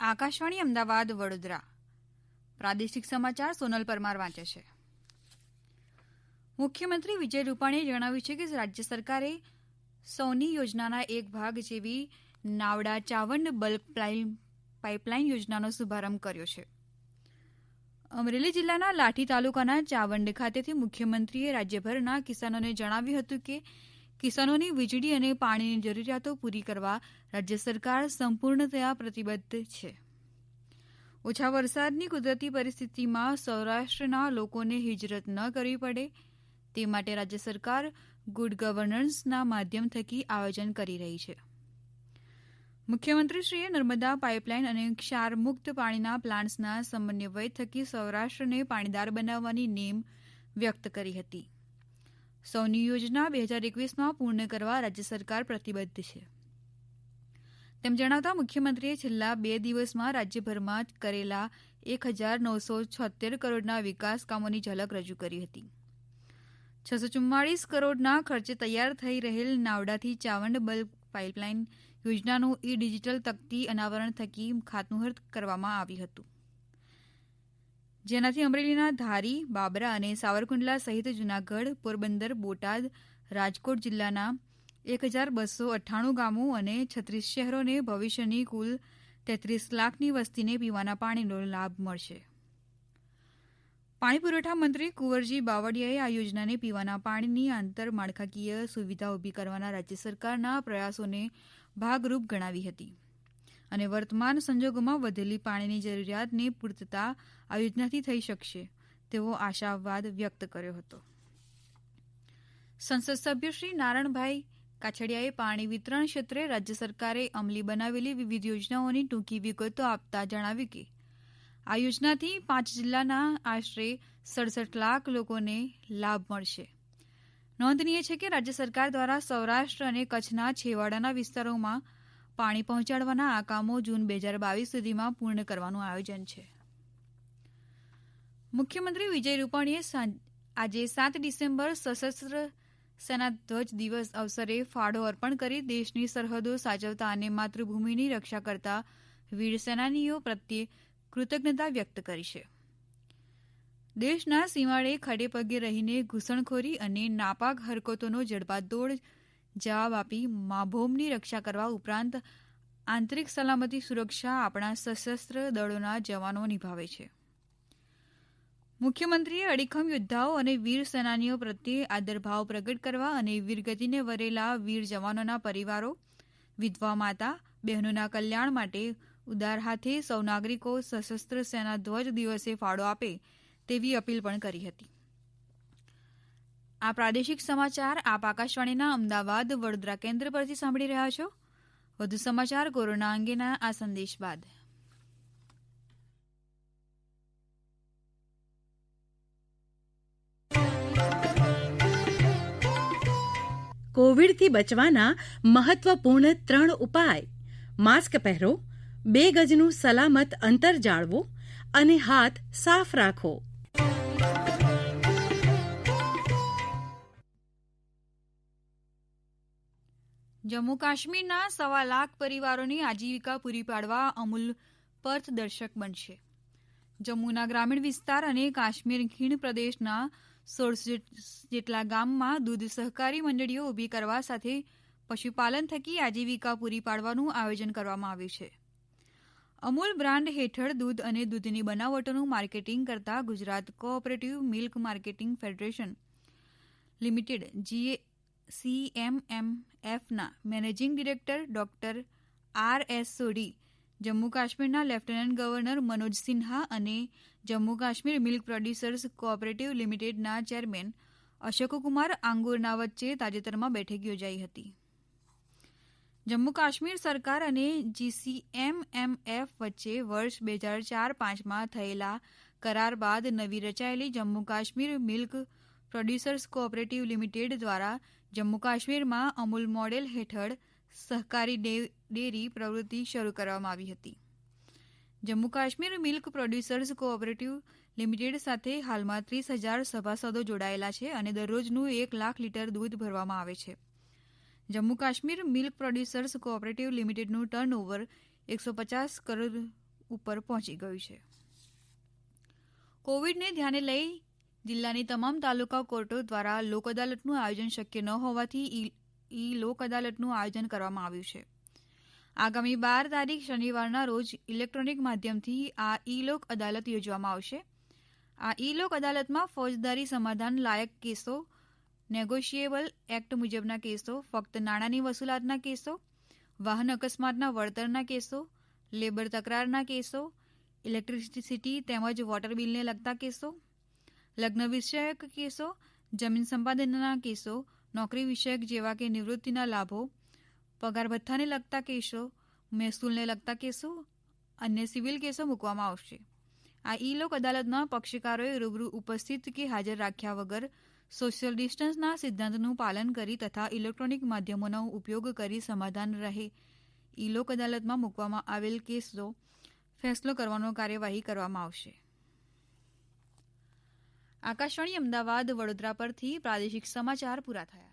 આકાશવાણી અમદાવાદ વડોદરા પ્રાદેશિક સમાચાર સોનલ પરમાર વાંચે છે. મુખ્યમંત્રી વિજય રૂપાણીએ જણાવ્યું છે કે રાજ્ય સરકારે સૌની યોજનાના એક ભાગ જેવી નાવડા ચાવંડ બલ્ક પાઇપલાઇન યોજનાનો શુભારંભ કર્યો છે. અમરેલી જિલ્લાના લાઠી તાલુકાના ચાવંડ ખાતેથી મુખ્યમંત્રીએ રાજ્યભરના કિસાનોને જણાવ્યું હતું કે કિસાનોની વીજળી અને પાણીની જરૂરિયાતો પૂરી કરવા રાજ્ય સરકાર સંપૂર્ણતયા પ્રતિબદ્ધ છે. ઓછા વરસાદની કુદરતી પરિસ્થિતિમાં સૌરાષ્ટ્રના લોકોને હિજરત ન કરવી પડે તે માટે રાજ્ય સરકાર ગુડ ગવર્નન્સના માધ્યમ થકી આયોજન કરી રહી છે. મુખ્યમંત્રીશ્રીએ નર્મદા પાઇપલાઇન અને ક્ષારમુક્ત પાણીના પ્લાન્ટ્સના સમન્વય થકી સૌરાષ્ટ્રને પાણીદાર બનાવવાની નેમ વ્યક્ત કરી હતી. સૌની યોજના 2021માં પૂર્ણ કરવા રાજ્ય સરકાર પ્રતિબદ્ધ છે. તેમ જણાવતા મુખ્યમંત્રીએ છેલ્લા 2 દિવસમાં રાજ્યભરમાં કરેલા 1976 કરોડના વિકાસ કામોની ઝલક રજૂ કરી હતી. 644 કરોડના ખર્ચે તૈયાર થઈ રહેલ નાવડાથી ચાવંડ બલ્ક પાઇપલાઇન યોજનાનું ઈ-ડિજીટલ તકતી અનાવરણ થકી ખાતમુહૂર્ત કરવામાં આવ્યું હતું. જેનાથી અમરેલીના ધારી, બાબરા અને સાવરકુંડલા સહિત જૂનાગઢ, પોરબંદર, બોટાદ, રાજકોટ જિલ્લાના 1298 ગામો અને 36 શહેરોને ભવિષ્યની કુલ 33 લાખની વસ્તીને પીવાના પાણીનો લાભ મળશે. પાણી પુરવઠા મંત્રી કુંવરજી બાવળિયાએ આ યોજનાને પીવાના પાણીની આંતરમાળખાકીય સુવિધા ઊભી કરવાના રાજ્ય સરકારના પ્રયાસોને ભાગરૂપ ગણાવી હતી અને વર્તમાન સંજોગોમાં વધેલી પાણીની જરૂરિયાતને પૂર્તતા આ યોજનાથી થઈ શકશે તેવો આશાવાદ વ્યક્ત કર્યો હતો. સંસદ સભ્ય શ્રી નારણભાઈ કાછડિયાએ પાણી વિતરણ ક્ષેત્રે રાજ્ય સરકારે અમલી બનાવેલી વિવિધ યોજનાઓની ટૂંકી વિગતો આપતા જણાવ્યું કે આ યોજનાથી 5 જિલ્લાના આશરે 67 લાખ લોકોને લાભ મળશે. નોંધનીય છે કે રાજ્ય સરકાર દ્વારા સૌરાષ્ટ્ર અને કચ્છના છેવાડાના વિસ્તારોમાં પાણી પહોંચાડવાના આ કામો જૂન 2022 સુધીમાં પૂર્ણ કરવાનું આયોજન છે. મુખ્યમંત્રી વિજય રૂપાણીએ આજે 7 ડિસેમ્બર સશસ્ત્ર સેના ધ્વજ દિવસ અવસરે ફાળો અર્પણ કરી દેશની સરહદો સાચવતા અને માતૃભૂમિની રક્ષા કરતા વીર સેનાનીઓ પ્રત્યે કૃતજ્ઞતા વ્યક્ત કરી છે. દેશના સીમાડે ખડે પગે રહીને ઘૂસણખોરી અને નાપાક હરકતોનો જડબાતોડ જવાબ આપી માભોમની રક્ષા કરવા ઉપરાંત આંતરિક સલામતી સુરક્ષા આપણા સશસ્ત્ર દળોના જવાનો નિભાવે છે. મુખ્યમંત્રીએ અડીખમ યોદ્ધાઓ અને વીર સેનાનીઓ પ્રત્યે આદરભાવ પ્રગટ કરવા અને વીરગતિને વરેલા વીર જવાનોના પરિવારો, વિધવા માતા બહેનોના કલ્યાણ માટે ઉદાર હાથે સૌ નાગરિકો સશસ્ત્ર સેના ધ્વજ દિવસે ફાળો આપે તેવી અપીલ પણ કરી હતી. આ પ્રાદેશિક સમાચાર આપ આકાશવાણીના અમદાવાદ વડોદરા કેન્દ્ર પરથી સાંભળી રહ્યા છો. વધુ સમાચાર કોરોના અંગેના આ સંદેશ બાદ. કોવિડથી બચવાના મહત્વપૂર્ણ 3 ઉપાય: માસ્ક પહેરો, 2 ગજનું સલામત અંતર જાળવો અને હાથ સાફ રાખો. જમ્મુ કાશ્મીરના 1.25 લાખ પરિવારોની આજીવિકા પૂરી પાડવા અમૂલ પથદર્શક બનશે. જમ્મુના ગ્રામીણ વિસ્તાર અને કાશ્મીર ખીણ પ્રદેશના 16 જેટલા ગામમાં દૂધ સહકારી મંડળીઓ ઊભી કરવા સાથે પશુપાલન થકી આજીવિકા પૂરી પાડવાનું આયોજન કરવામાં આવ્યું છે. અમૂલ બ્રાન્ડ હેઠળ દૂધ અને દૂધની બનાવટોનું માર્કેટિંગ કરતા Gujarat cooperative milk marketing federation limited GCMMFના managing director doctor RS Sodhi, Jammu કાશ્મીરના લેફ્ટનન્ટ ગવર્નર મનોજ સિન્હા અને Jammu Kashmir milk producers cooperative લિમિટેડના ચેરમેન અશોકકુમાર આંગુરના વચ્ચે તાજેતરમાં બેઠક યોજાઈ હતી. જમ્મુ કાશ્મીર સરકાર અને GCMMF વચ્ચે વર્ષ 2004-5માં થયેલા કરાર બાદ નવી રચાયેલી Jammu Kashmir milk producers cooperative limited દ્વારા જમ્મુ કાશ્મીરમાં અમૂલ મોડેલ હેઠળ સહકારી ડેરી પ્રવૃત્તિ શરૂ કરવામાં આવી હતી. Jammu Kashmir milk producers cooperative limited સાથે હાલમાં 30,000 સભાસદો જોડાયેલા છે અને દરરોજનું 1 લાખ લીટર દૂધ ભરવામાં આવે છે. Jammu Kashmir milk producers cooperative લિમિટેડનું ટર્નઓવર 150 કરોડ ઉપર પહોંચી ગયું છે. કોવિડને ધ્યાને લઈ જિલ્લાની તમામ તાલુકા કોર્ટો દ્વારા લોક અદાલતનું આયોજન શક્ય ન હોવાથી ઈ લોક અદાલતનું આયોજન કરવામાં આવ્યું છે. આગામી 12 તારીખ શનિવારના રોજ ઇલેક્ટ્રોનિક માધ્યમથી આ ઈ લોક અદાલત યોજવામાં આવશે. આ ઈ લોક અદાલતમાં ફોજદારી સમાધાન લાયક કેસો, નેગોશિયેબલ એક્ટ મુજબના કેસો, ફક્ત નાણાંની વસૂલાતના કેસો, વાહન અકસ્માતના વળતરના કેસો, લેબર તકરારના કેસો, ઇલેક્ટ્રિસિટી તેમજ વોટર બિલને લગતા કેસો, લગ્ન વિષયક કેસો, જમીન સંપાદનના કેસો, નોકરી વિષયક જેવા કે નિવૃત્તિના લાભો, પગાર ભથ્થાને લગતા કેસો, મહેસૂલને લગતા કેસો, અન્ય સિવિલ કેસો મૂકવામાં આવશે. આ ઈ લોક અદાલતમાં પક્ષકારોએ રૂબરૂ ઉપસ્થિત કે હાજર રાખ્યા વગર સોશિયલ ડિસ્ટન્સના સિદ્ધાંતનું પાલન કરી તથા ઇલેક્ટ્રોનિક માધ્યમોનો ઉપયોગ કરી સમાધાન રહે ઈ લોક અદાલતમાં મૂકવામાં આવેલ કેસનો ફેસલો કરવાનો કાર્યવાહી કરવામાં આવશે. આકાશવાણી અમદાવાદ વડોદરા પરથી પ્રાદેશિક સમાચાર પૂરા થયા.